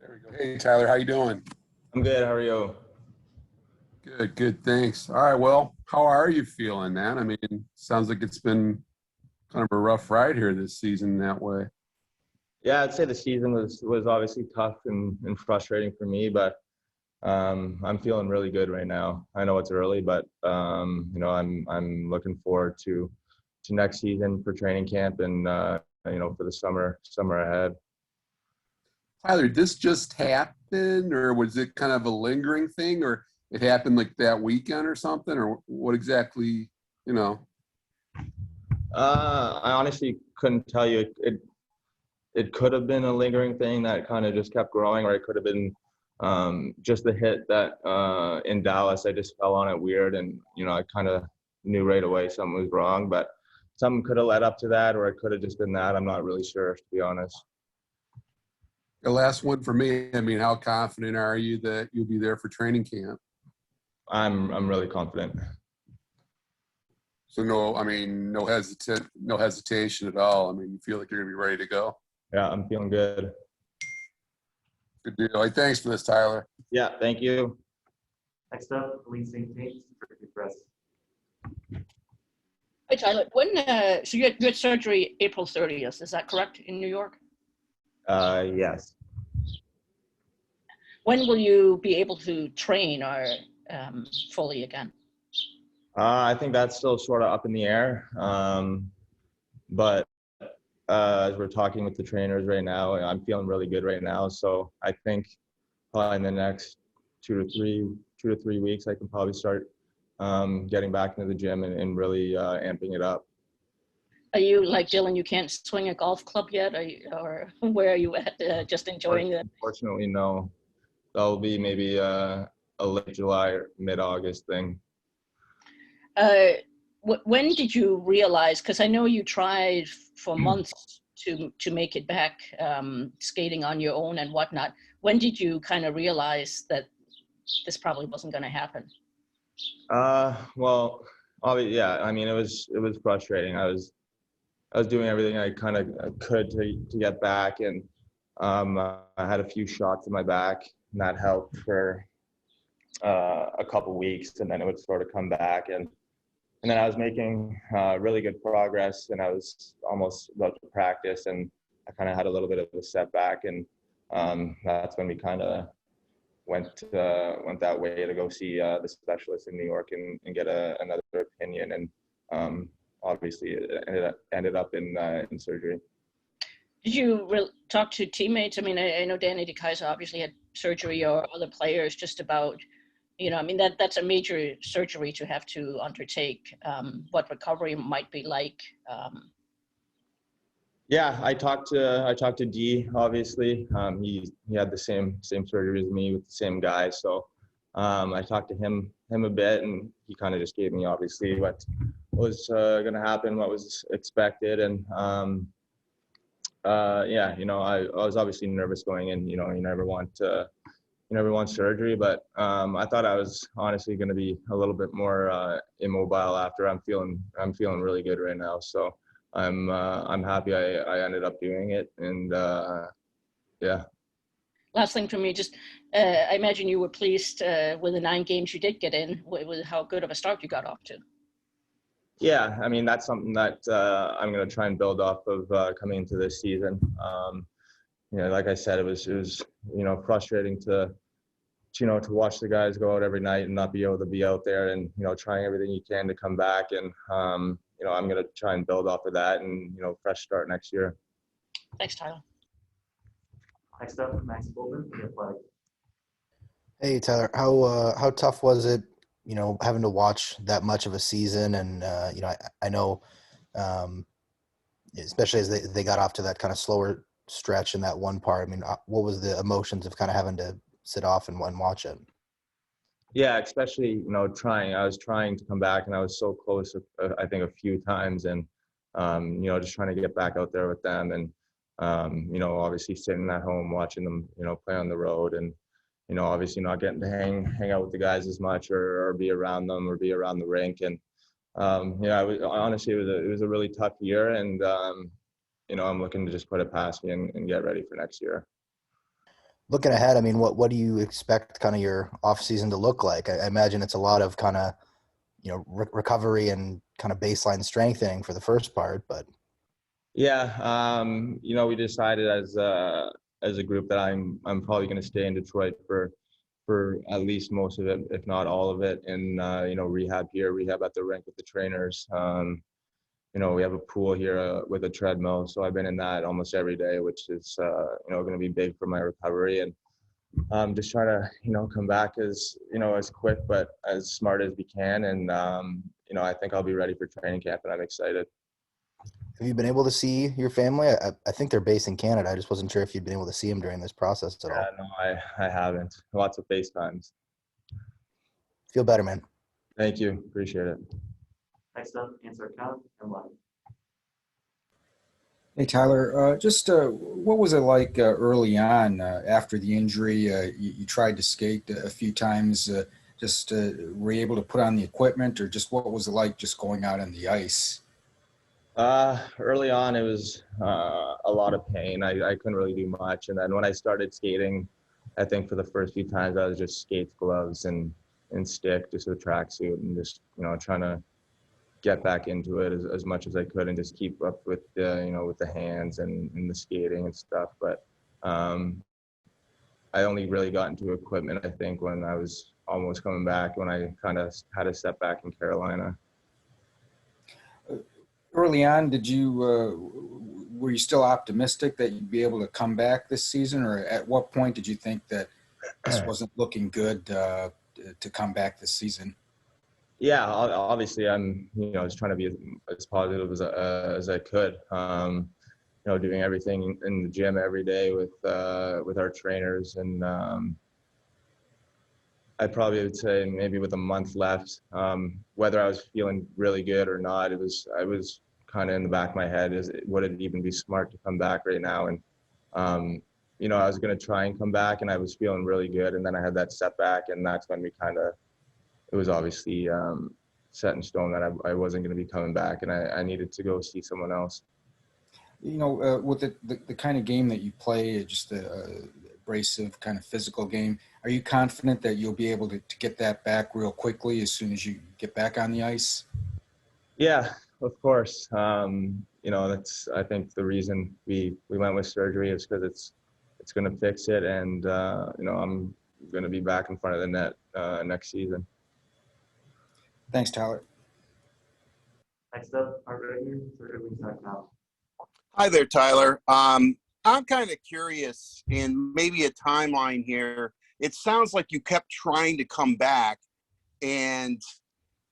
There we go. Hey, Tyler, how you doing? I'm good. How are you? Good, good, thanks. All right, well, how are you feeling, man? I mean, sounds like it's been kind of a rough ride here this season that way. Yeah, I'd say the season was obviously tough and frustrating for me, but I'm feeling really good right now. I know it's early, but I'm looking forward to next season for training camp and for the summer ahead. Tyler, did this just happen, or was it kind of a lingering thing, or it happened like that weekend or something, or what exactly, you know? I honestly couldn't tell you. It could have been a lingering thing that kind of just kept growing, or it could have been just the hit that in Dallas I just fell on it weird, and I kind of knew right away something was wrong. But something could have led up to that, or it could have just been that. I'm not really sure, to be honest. The last one for me, I mean, how confident are you that you'll be there for training camp? I'm really confident. So no, I mean, no hesitation at all. I mean, you feel like you're gonna be ready to go. Yeah, I'm feeling good. Good deal. Hey, thanks for this, Tyler. Yeah, thank you. Next up, Lee St. James, Press. Hi, Tyler. So you had surgery April 30th, is that correct, in New York? Yes. When will you be able to train or fully again? I think that's still sort of up in the air. But as we're talking with the trainers right now, I'm feeling really good right now. So I think probably in the next 2 to 3 weeks, I can probably start getting back into the gym and really amping it up. Are you like Dylan, you can't swing a golf club yet? Or where are you at, just enjoying it? Unfortunately, no. That'll be maybe a late July or mid-August thing. When did you realize, because I know you tried for months to make it back skating on your own and whatnot. When did you kind of realize that this probably wasn't going to happen? Well, obviously, yeah. I mean, it was frustrating. I was doing everything I kind of could to get back, and I had a few shots in my back, and that helped for a couple weeks, and then it would sort of come back, and then I was making really good progress, and I was almost about to practice, and I kind of had a little bit of a setback, and that's when we kind of went that way to go see the specialist in New York and get another opinion, and obviously it ended up in surgery. Did you talk to teammates? I mean, I know Danny DeKaiser obviously had surgery, or other players, just about, I mean, that's a major surgery to have to undertake, what recovery might be like. Yeah, I talked to D, obviously. He had the same surgery as me with the same guy. So I talked to him a bit, and he kind of just gave me obviously what was going to happen, what was expected. And yeah, I was obviously nervous going in. You never want surgery, but I thought I was honestly going to be a little bit more immobile after. I'm feeling really good right now. So I'm happy I ended up doing it, and yeah. Last thing for me, just I imagine you were pleased with the 9 games you did get in, with how good of a start you got off to. Yeah, I mean, that's something that I'm going to try and build off of coming into this season. Like I said, it was frustrating to watch the guys go out every night and not be able to be out there, and trying everything you can to come back, and I'm going to try and build off of that, and fresh start next year. Thanks, Tyler. Next up, Max Bolton, Flag. Hey, Tyler, how tough was it, having to watch that much of a season? And I know, especially as they got off to that kind of slower stretch in that one part. I mean, what was the emotions of kind of having to sit off and watch it? Yeah, especially I was trying to come back, and I was so close, I think, a few times, and just trying to get back out there with them, and obviously sitting at home watching them play on the road, and obviously not getting to hang out with the guys as much, or be around them, or be around the rink. And honestly, it was a really tough year, and I'm looking to just put it past me and get ready for next year. Looking ahead, I mean, what do you expect kind of your off season to look like? I imagine it's a lot of kind of, recovery and kind of baseline strengthening for the first part, but Yeah, we decided as a group that I'm probably going to stay in Detroit for at least most of it, if not all of it, and rehab here, rehab at the rink with the trainers. We have a pool here with a treadmill, so I've been in that almost every day, which is going to be big for my recovery, and just trying to come back as quick but as smart as we can, and I think I'll be ready for training camp, and I'm excited. have you been able to see your family? I think they're based in Canada. I just wasn't sure if you'd been able to see them during this process at all. Yeah, no, I haven't. Lots of FaceTimes. Feel better, man. Thank you. Appreciate it. Next up, answer count and one. Hey, Tyler, what was it like early on after the injury? You tried to skate a few times. Were you able to put on the equipment, or just what was it like just going out on the ice? Early on, it was a lot of pain. I couldn't really do much. And then when I started skating, I think for the first few times, I was just skates, gloves, and stick, just a tracksuit, and just, trying to get back into it as much as I could and just keep up with with the hands and the skating and stuff. But I only really got into equipment, I think, when I was almost coming back, when I kind of had a setback in Carolina. Early on, were you still optimistic that you'd be able to come back this season, or at what point did you think that this wasn't looking good to come back this season? Yeah, obviously, I'm just trying to be as positive as I could. Doing everything in the gym every day with our trainers, and I probably would say maybe with a month left, whether I was feeling really good or not, I was kind of in the back of my head, would it even be smart to come back right now? And I was going to try and come back, and I was feeling really good, and then I had that setback, and that's when it was obviously set in stone that I wasn't going to be coming back, and I needed to go see someone else. With the kind of game that you play, just the abrasive kind of physical game, are you confident that you'll be able to get that back real quickly as soon as you get back on the ice? Yeah, of course. That's, I think, the reason we went with surgery is because it's going to fix it, and I'm going to be back in front of the net next season. Thanks, Tyler. Next up, Art Redmond for Irving.com. Hi there, Tyler. I'm kind of curious in maybe a timeline here. It sounds like you kept trying to come back, and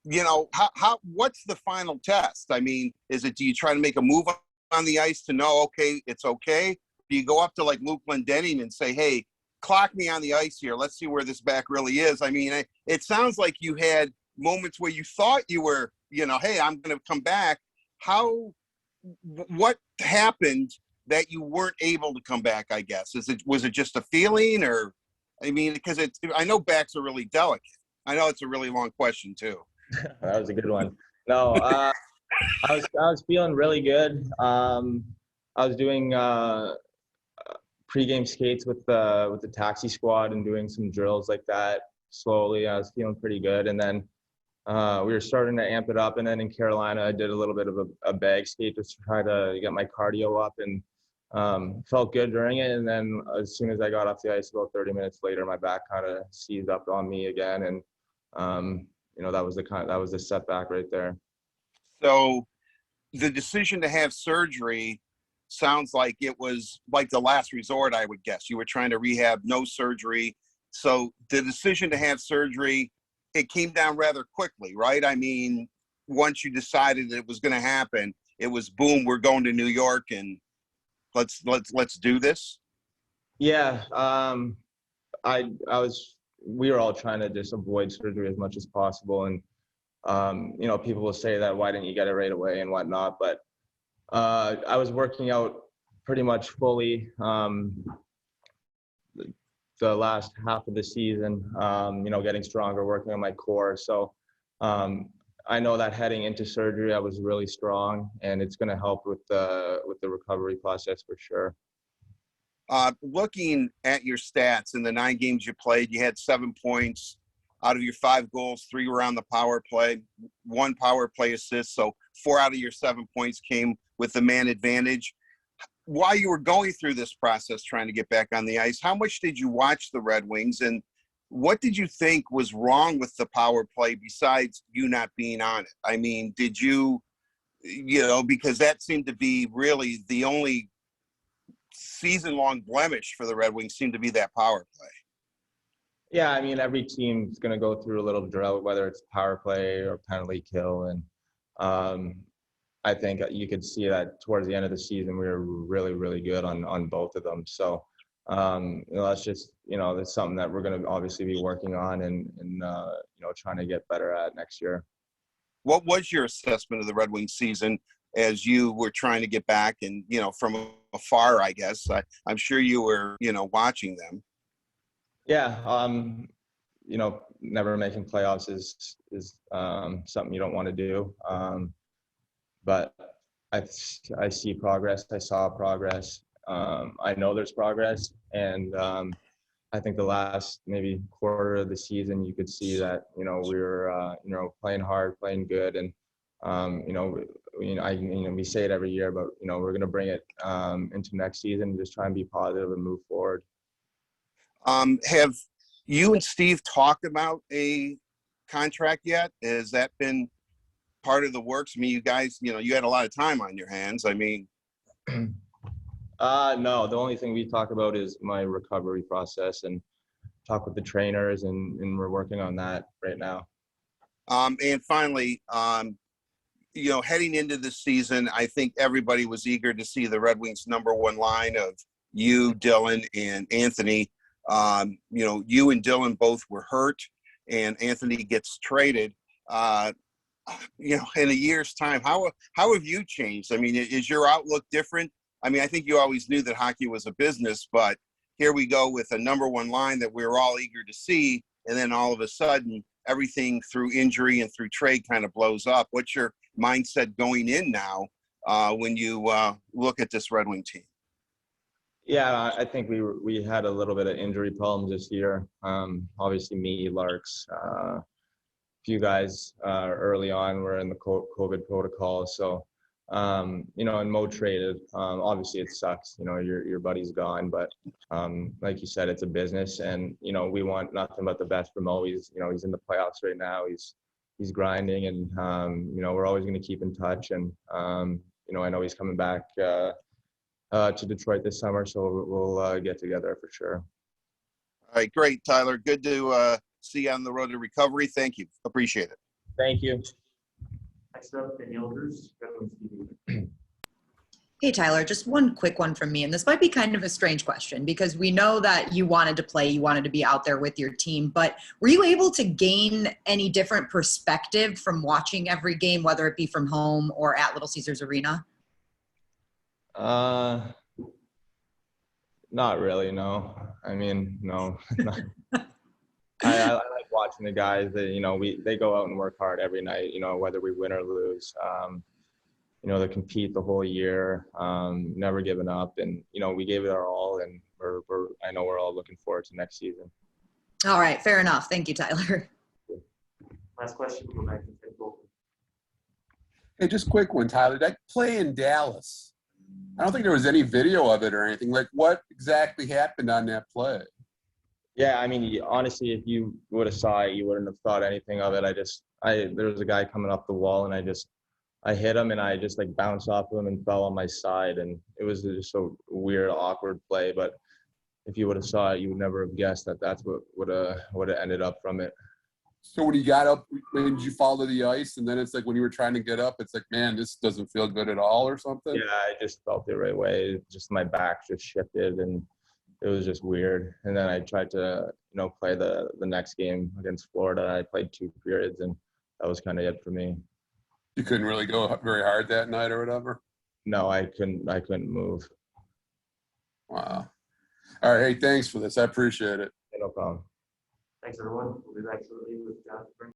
what's the final test? I mean, do you try to make a move on the ice to know, okay, it's okay? Do you go up to like Luke Glendening and say, hey, clock me on the ice here. Let's see where this back really is. I mean, it sounds like you had moments where you thought you were, hey, I'm going to come back. What happened that you weren't able to come back, I guess? Was it just a feeling, or, I mean, because I know backs are really delicate. I know it's a really long question too. That was a good one. No, I was feeling really good. I was doing pregame skates with the taxi squad and doing some drills like that slowly. I was feeling pretty good, and then we were starting to amp it up. And then in Carolina, I did a little bit of a bag skate just to try to get my cardio up, and felt good during it. And then as soon as I got off the ice, about 30 minutes later, my back kind of seized up on me again, and that was the setback right there. So the decision to have surgery sounds like it was like the last resort, I would guess. You were trying to rehab, no surgery. So the decision to have surgery, it came down rather quickly, right? I mean, once you decided that it was going to happen, it was boom, we're going to New York, and let's do this. Yeah, we were all trying to just avoid surgery as much as possible, and people will say that, why didn't you get it right away and whatnot, but I was working out pretty much fully the last half of the season, getting stronger, working on my core. So I know that heading into surgery, I was really strong, and it's going to help with the recovery process for sure. Looking at your stats in the 9 games you played, you had 7 points out of your 5 goals. 3 were on the power play, 1 power play assist. So 4 out of your 7 points came with the man advantage. While you were going through this process, trying to get back on the ice, how much did you watch the Red Wings, and what did you think was wrong with the power play besides you not being on it? I mean, did you, because that seemed to be really the only season-long blemish for the Red Wings, seemed to be that power play. Yeah, I mean, every team's going to go through a little drought, whether it's power play or penalty kill. And I think you could see that towards the end of the season, we were really, really good on both of them. So, that's just, that's something that we're going to obviously be working on and trying to get better at next year. What was your assessment of the Red Wings season as you were trying to get back and, from afar, I guess? I'm sure you were, watching them. Yeah, never making playoffs is something you don't want to do. But I see progress. I saw progress. I know there's progress, and I think the last maybe quarter of the season, you could see that we were playing hard, playing good, and we say it every year, but we're going to bring it into next season and just try and be positive and move forward. Have you and Steve talked about a contract yet? Has that been part of the works? I mean, you guys, you had a lot of time on your hands. I mean, no, the only thing we talk about is my recovery process and talk with the trainers, and we're working on that right now. And finally, heading into this season, I think everybody was eager to see the Red Wings' #1 line of you, Dylan, and Anthony. You and Dylan both were hurt, and Anthony gets traded. In a year's time, how have you changed? I mean, is your outlook different? I mean, I think you always knew that hockey was a business, but here we go with a #1 line that we were all eager to see, and then all of a sudden, everything through injury and through trade kind of blows up. What's your mindset going in now when you look at this Red Wing team? Yeah, I think we had a little bit of injury problems this year. Obviously, me, Larks, a few guys early on were in the COVID protocol. So, and Mo traded. Obviously, it sucks. Your buddy's gone, but like you said, it's a business, and we want nothing but the best for Mo. He's in the playoffs right now. He's grinding, and we're always going to keep in touch. And I know he's coming back to Detroit this summer, so we'll get together for sure. All right, great, Tyler. Good to see you on the road to recovery. Thank you. Appreciate it. Thank you. Next up, Danielle Drews, Red Wings TV. Hey, Tyler, just one quick one from me. And this might be kind of a strange question because we know that you wanted to play, you wanted to be out there with your team, but were you able to gain any different perspective from watching every game, whether it be from home or at Little Caesars Arena? Not really, no. I mean, no. I like watching the guys that, they go out and work hard every night, whether we win or lose. They compete the whole year, never giving up. And, we gave it our all, and I know we're all looking forward to next season. All right, fair enough. Thank you, Tyler. Last question, we'll go back to Ted Goldman. Hey, just quick one, Tyler. That play in Dallas, I don't think there was any video of it or anything. Like, what exactly happened on that play? Yeah, I mean, honestly, if you would have saw it, you wouldn't have thought anything of it. There was a guy coming up the wall, and I hit him, and I just bounced off of him and fell on my side, and it was just a weird, awkward play. But if you would have saw it, you would never have guessed that that's what would have ended up from it. So when you got up, when did you fall to the ice? And then it's like when you were trying to get up, it's like, man, this doesn't feel good at all or something? Yeah, I just felt the right way. Just my back just shifted, and it was just weird. And then I tried to, play the next game against Florida. I played 2 periods, and that was kind of it for me. You couldn't really go very hard that night or whatever? No, I couldn't move. Wow. All right. Hey, thanks for this. I appreciate it. No problem. Thanks, everyone. We'll be back shortly with Jonathan.